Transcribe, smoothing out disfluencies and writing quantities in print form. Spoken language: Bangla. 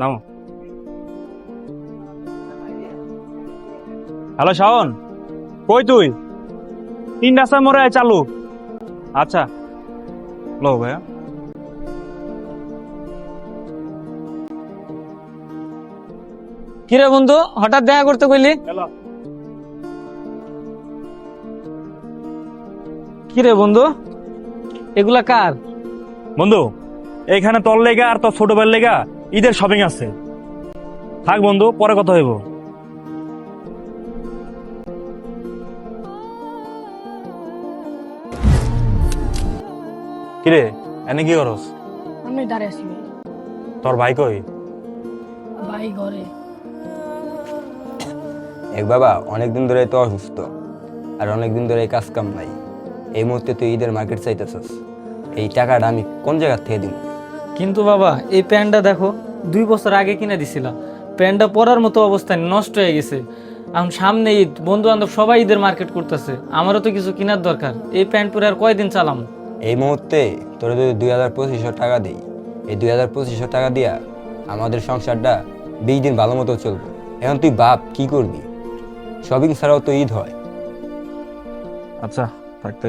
নামো। হ্যালো শাওন, কই তুই? 3 রাস্তার মোড়ে আয়, চালু। আচ্ছা, লো ভাইয়া। কিরে বন্ধু, হঠাৎ দেখা করতে কইলি? হ্যালো কিরে বন্ধু, এগুলা কার? বন্ধু, এইখানে তোর লেগা আর তোর ছোট ভাইয়ের লেগা ঈদের শপিং আছে। থাক বন্ধু, পরে কথা হইব। কিরে, এনে কি করস? আমি দাঁড়িয়ে আছি ভাই। তোর ভাই কই? ভাই ঘরে। এক বাবা, অনেকদিন ধরে তো অসুস্থ, আর অনেকদিন ধরে কাজ কাম নাই। এই মুহূর্তে তুই ঈদের মার্কেট চাইতেছস, এই টাকাটা আমি কোন জায়গা থেকে দিব? কিন্তু বাবা, এই প্যান্টটা দেখো, 2 বছর আগে কিনে দিছিলাম। প্যান্টটা পরার মতো অবস্থায় নষ্ট হয়ে গেছে। এখন সামনে ঈদ, বন্ধু বান্ধব সবাই ঈদের মার্কেট করতেছে, আমারও তো কিছু কেনার দরকার। এই প্যান্ট পরে আর কয়দিন চালাম? এই মুহূর্তে তোরা যদি 2,2500 টাকা দিই, এই 2,2500 টাকা দিয়া আমাদের সংসারটা 20 দিন ভালো মতো চলবে। এখন তুই বাপ কি করবি? শপিং ছাড়াও তো ঈদ হয়। আচ্ছা, থাকতে